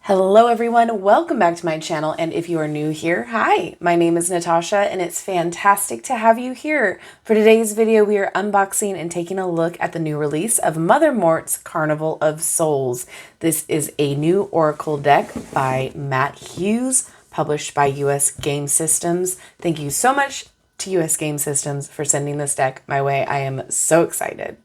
Hello everyone, welcome back to my channel, and if you are new here, hi, my name is Natasha and it's fantastic to have you here. For today's video, we are unboxing and taking a look at the new release of Mother Mort's Carnival of Souls. This is a new Oracle deck by Matt Hughes, published by US Game Systems. Thank you so much to US Game Systems for sending this deck my way. I am so excited.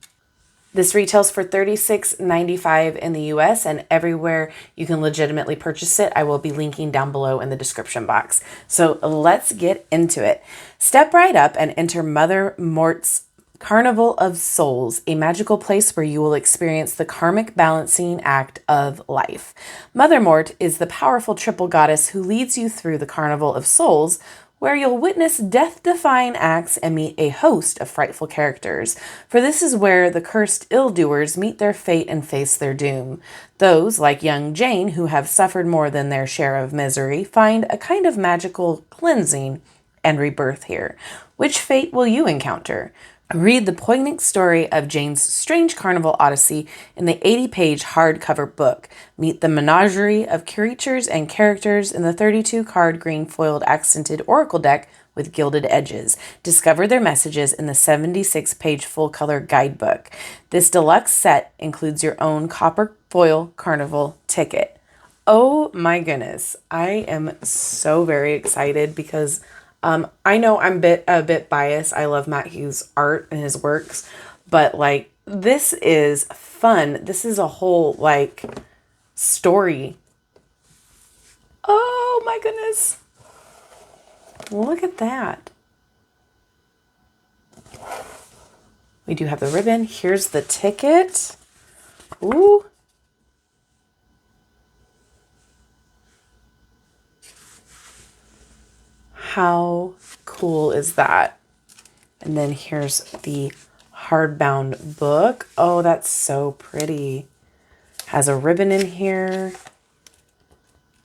This retails for $36.95 in the US, and everywhere you can legitimately purchase it, I will be linking down below in the description box. So let's get into it. Step right up and enter Mother Mort's Carnival of Souls, a magical place where you will experience the karmic balancing act of life. Mother Mort is the powerful triple goddess who leads you through the Carnival of Souls, where you'll witness death-defying acts and meet a host of frightful characters. For this is where the cursed ill-doers meet their fate and face their doom. Those, like young Jane, who have suffered more than their share of misery, find a kind of magical cleansing and rebirth here. Which fate will you encounter? Read the poignant story of Jane's strange carnival odyssey in the 80-page hardcover book. Meet the menagerie of creatures and characters in the 32-card green foiled accented oracle deck with gilded edges. Discover their messages in the 76-page full-color guidebook. This deluxe set includes your own copper foil carnival ticket. Oh my goodness, I am so very excited because I know I'm a bit biased. I love Matt Hughes' art and his works, but like this is fun. This is a whole like story. Oh my goodness. Look at that. We do have the ribbon. Here's the ticket. Ooh. How cool is that? And then here's the hardbound book. Oh, that's so pretty. Has a ribbon in here.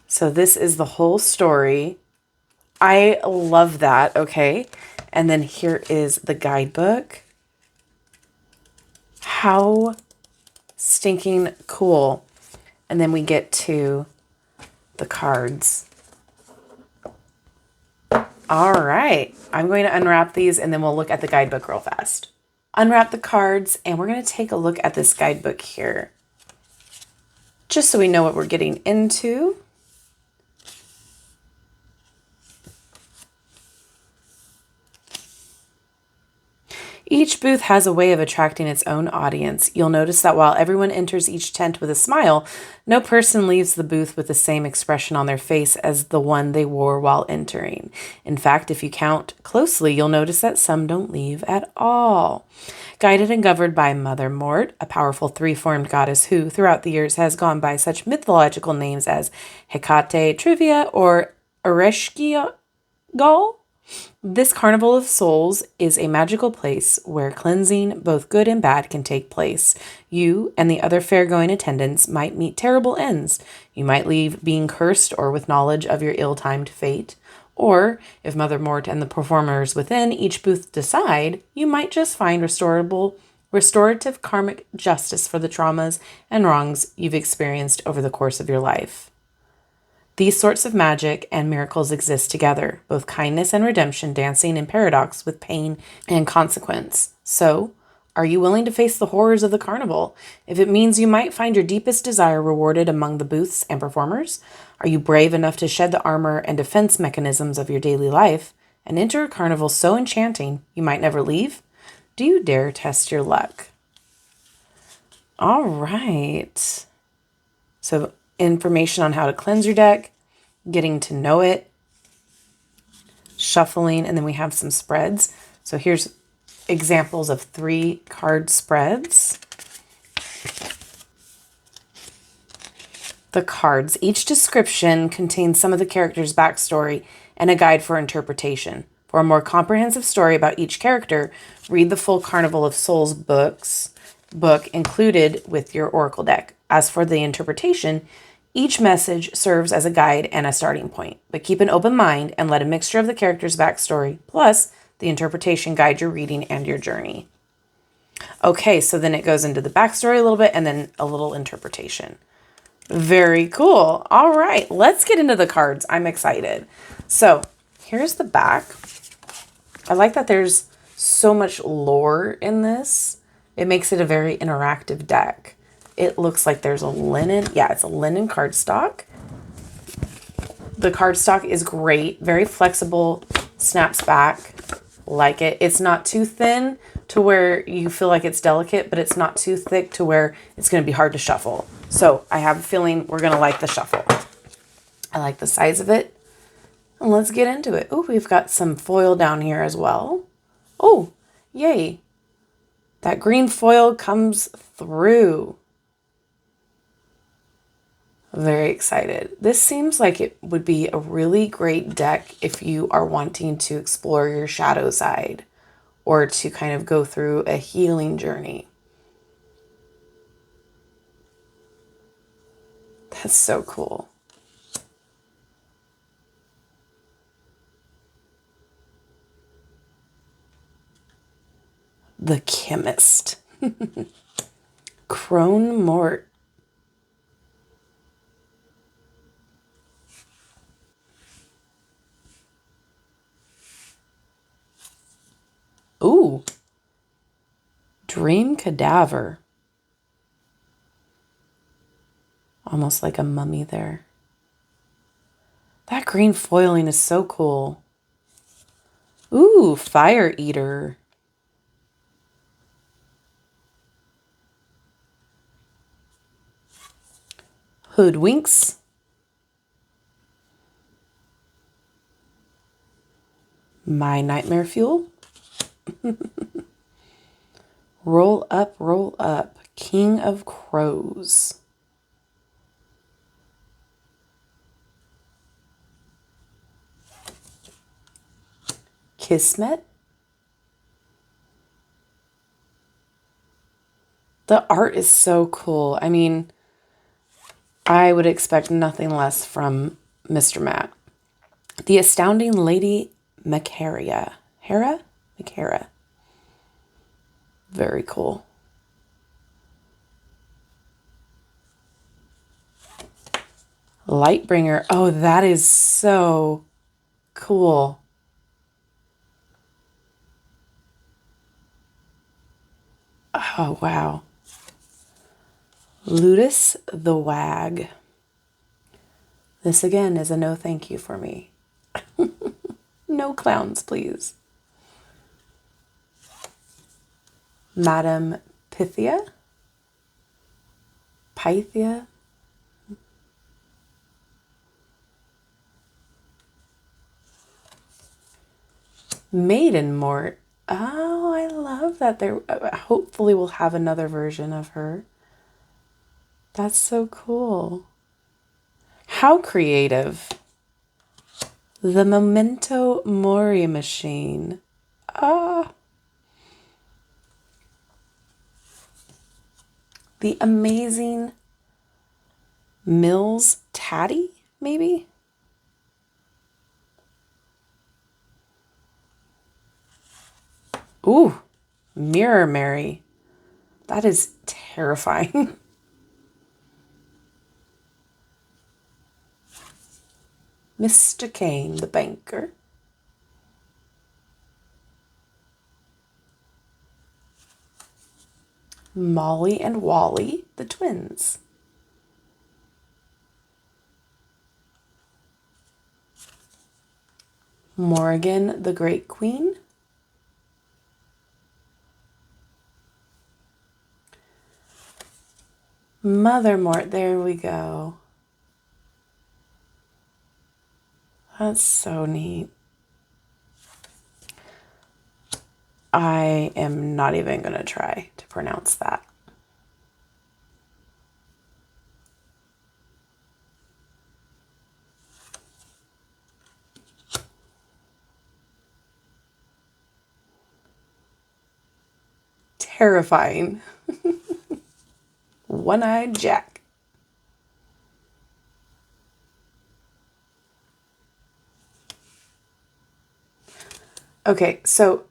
So this is the whole story. I love that. Okay. And then here is the guidebook. How stinking cool. And then we get to the cards. All right, I'm going to unwrap these and then we'll look at the guidebook real fast. Unwrap the cards and we're going to take a look at this guidebook here, just so we know what we're getting into. Each booth has a way of attracting its own audience. You'll notice that while everyone enters each tent with a smile, no person leaves the booth with the same expression on their face as the one they wore while entering. In fact, if you count closely, you'll notice that some don't leave at all. Guided and governed by Mother Mort, a powerful three-formed goddess who, throughout the years, has gone by such mythological names as Hecate, Trivia, or Ereshkigal, this Carnival of Souls is a magical place where cleansing, both good and bad, can take place. You and the other fair-going attendants might meet terrible ends. You might leave being cursed or with knowledge of your ill-timed fate. Or, if Mother Mort and the performers within each booth decide, you might just find restorative karmic justice for the traumas and wrongs you've experienced over the course of your life. These sorts of magic and miracles exist together, both kindness and redemption dancing in paradox with pain and consequence. So, are you willing to face the horrors of the carnival? If it means you might find your deepest desire rewarded among the booths and performers, are you brave enough to shed the armor and defense mechanisms of your daily life and enter a carnival so enchanting you might never leave? Do you dare test your luck? All right. So, information on how to cleanse your deck, getting to know it, shuffling, and then we have some spreads. So here's examples of 3 card spreads. The cards. Each description contains some of the character's backstory and a guide for interpretation. For a more comprehensive story about each character, read the full Carnival of Souls book included with your Oracle deck. As for the interpretation, each message serves as a guide and a starting point, but keep an open mind and let a mixture of the character's backstory plus the interpretation guide your reading and your journey. Okay, so then it goes into the backstory a little bit and then a little interpretation. Very cool. All right, let's get into the cards. I'm excited. So here's the back. I like that there's so much lore in this. It makes it a very interactive deck. It looks like there's a linen. Yeah, it's a linen cardstock. The cardstock is great. Very flexible. Snaps back. Like it. It's not too thin to where you feel like it's delicate, but it's not too thick to where it's going to be hard to shuffle. So I have a feeling we're going to like the shuffle. I like the size of it. And let's get into it. Oh, we've got some foil down here as well. Oh, yay. That green foil comes through. Very excited. This seems like it would be a really great deck if you are wanting to explore your shadow side or to kind of go through a healing journey. That's so cool. The Chemist. Crone Mort. Ooh. Dream Cadaver. Almost like a mummy there. That green foiling is so cool. Ooh, Fire Eater. Hoodwinks. My Nightmare Fuel. Roll up. King of Crows. Kismet. The art is so cool. I mean, I would expect nothing less from Mr. Matt. The Astounding Lady Macaria. Hera? Macara. Very cool. Lightbringer. Oh, that is so cool. Oh, wow. Ludus the Wag. This again is a no thank you for me. No clowns, please. Madam Pythia. Pythia. Maiden Mort. Oh, I love that. There, hopefully we'll have another version of her. That's so cool. How creative. The Memento Mori machine. Ah. The Amazing Mills Tatty, maybe? Ooh, Mirror Mary. That is terrifying. Mr. Kane, the banker. Molly and Wally, the twins. Morgan, the Great Queen. Mother Mort, there we go. That's so neat. I am not even going to try to pronounce that. Terrifying. One-eyed Jack. Okay, so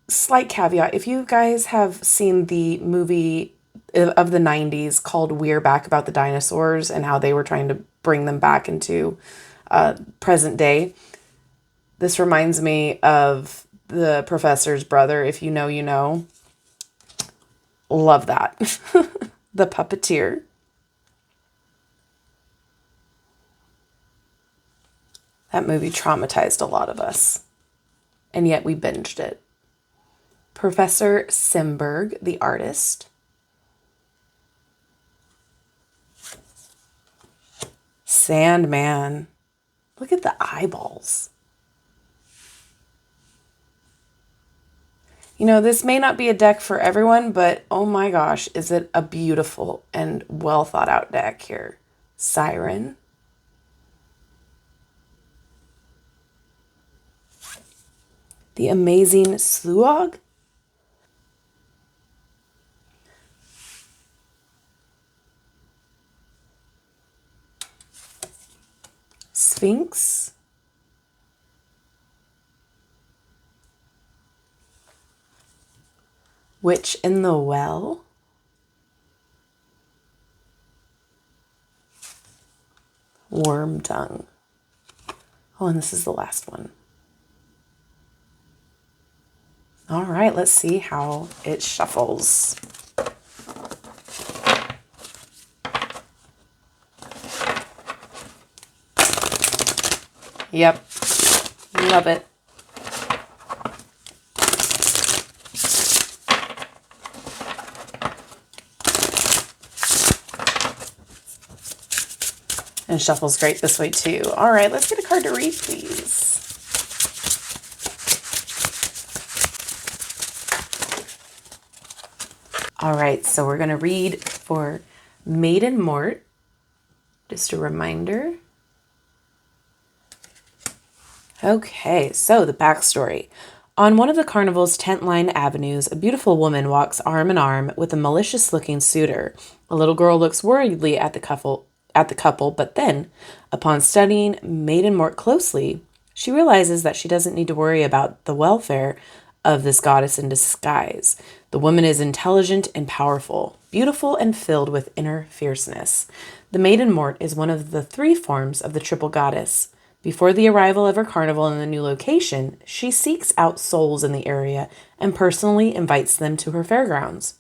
slight caveat. If you guys have seen the movie of the 90s called We're Back, about the dinosaurs and how they were trying to bring them back into present day. This reminds me of The Professor's Brother. If you know, you know. Love that. The Puppeteer. That movie traumatized a lot of us, and yet we binged it. Professor Simberg, the artist. Sandman. Look at the eyeballs. You know, this may not be a deck for everyone, but oh my gosh, is it a beautiful and well thought out deck here. Siren. The Amazing Sluog. Sphinx. Witch in the Well. Worm Tongue. Oh, and this is the last one. All right, let's see how it shuffles. Yep, love it. And shuffles great this way too. All right, let's get a card to read, please. All right, so we're going to read for Maiden Mort. Just a reminder. Okay, so the backstory. On one of the Carnival's tent-lined avenues, a beautiful woman walks arm in arm with a malicious-looking suitor. A little girl looks worriedly at the couple, but then, upon studying Maiden Mort closely, she realizes that she doesn't need to worry about the welfare of this goddess in disguise. The woman is intelligent and powerful, beautiful and filled with inner fierceness. The Maiden Mort is one of the 3 forms of the triple goddess. Before the arrival of her carnival in the new location, she seeks out souls in the area and personally invites them to her fairgrounds,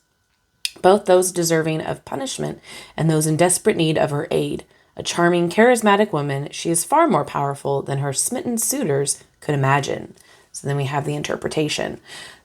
both those deserving of punishment and those in desperate need of her aid. A charming, charismatic woman, she is far more powerful than her smitten suitors could imagine. So then we have the interpretation.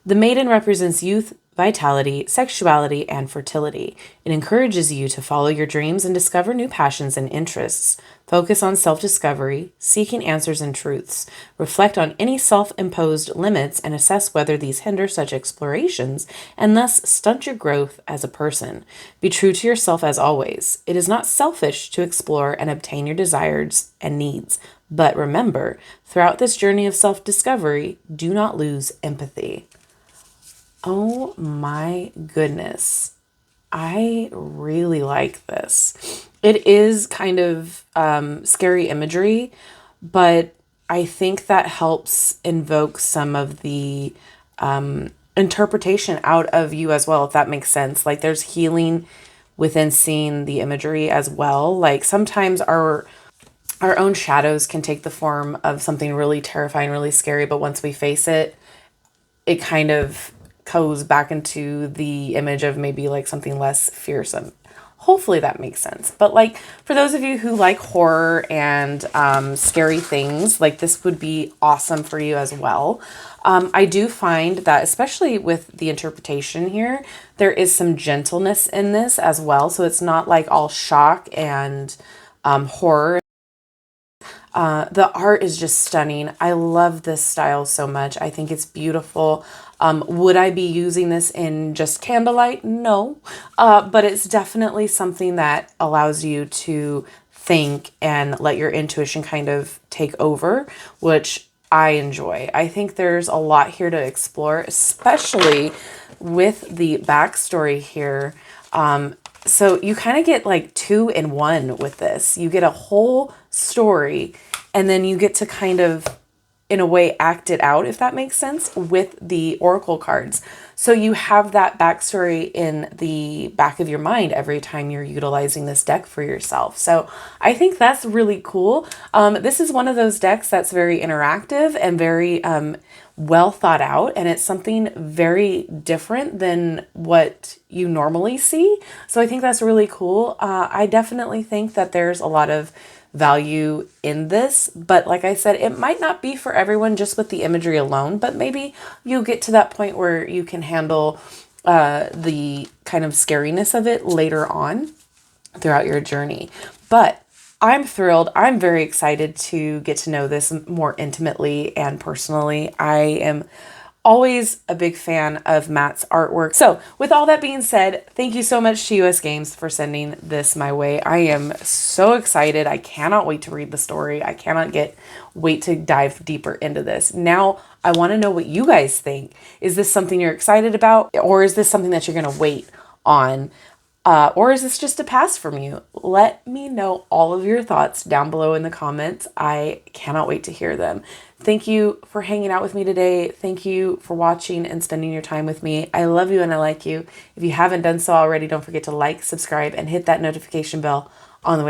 The maiden represents youth, vitality, sexuality, and fertility. It encourages you to follow your dreams and discover new passions and interests. Focus on self-discovery, seeking answers and truths. Reflect on any self-imposed limits and assess whether these hinder such explorations and thus stunt your growth as a person. Be true to yourself as always. It is not selfish to explore and obtain your desires and needs. But remember, throughout this journey of self-discovery, do not lose empathy. Oh my goodness. I really like this. It is kind of scary imagery, but I think that helps invoke some of the interpretation out of you as well, if that makes sense. Like there's healing within seeing the imagery as well. Like sometimes our own shadows can take the form of something really terrifying, really scary, but once we face it, it kind of goes back into the image of maybe like something less fearsome. Hopefully that makes sense. But like for those of you who like horror and scary things, like this would be awesome for you as well. I do find that especially with the interpretation here, there is some gentleness in this as well. So it's not like all shock and horror. The art is just stunning. I love this style so much. I think it's beautiful. Would I be using this in just candlelight? No. But it's definitely something that allows you to think and let your intuition kind of take over, which I enjoy. I think there's a lot here to explore, especially with the backstory here. So you kind of get like 2 in 1 with this. You get a whole story and then you get to kind of in a way act it out, if that makes sense, with the oracle cards. So you have that backstory in the back of your mind every time you're utilizing this deck for yourself. So I think that's really cool. This is one of those decks that's very interactive and very well thought out, and it's something very different than what you normally see. So I think that's really cool. I definitely think that there's a lot of value in this, but like I said, it might not be for everyone just with the imagery alone, but maybe you'll get to that point where you can handle the kind of scariness of it later on throughout your journey. But I'm thrilled. I'm very excited to get to know this more intimately and personally. I am always a big fan of Matt's artwork. So with all that being said, thank you so much to US Games for sending this my way. I am so excited. I cannot wait to read the story. I cannot wait to dive deeper into this. Now, I want to know what you guys think. Is this something you're excited about, or is this something that you're going to wait on? Or is this just a pass from you? Let me know all of your thoughts down below in the comments. I cannot wait to hear them. Thank you for hanging out with me today. Thank you for watching and spending your time with me. I love you and I like you. If you haven't done so already, don't forget to like, subscribe, and hit that notification bell on the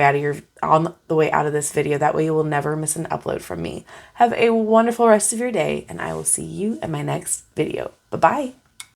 way out of this video. That way you will never miss an upload from me. Have a wonderful rest of your day, and I will see you in my next video. Bye-bye.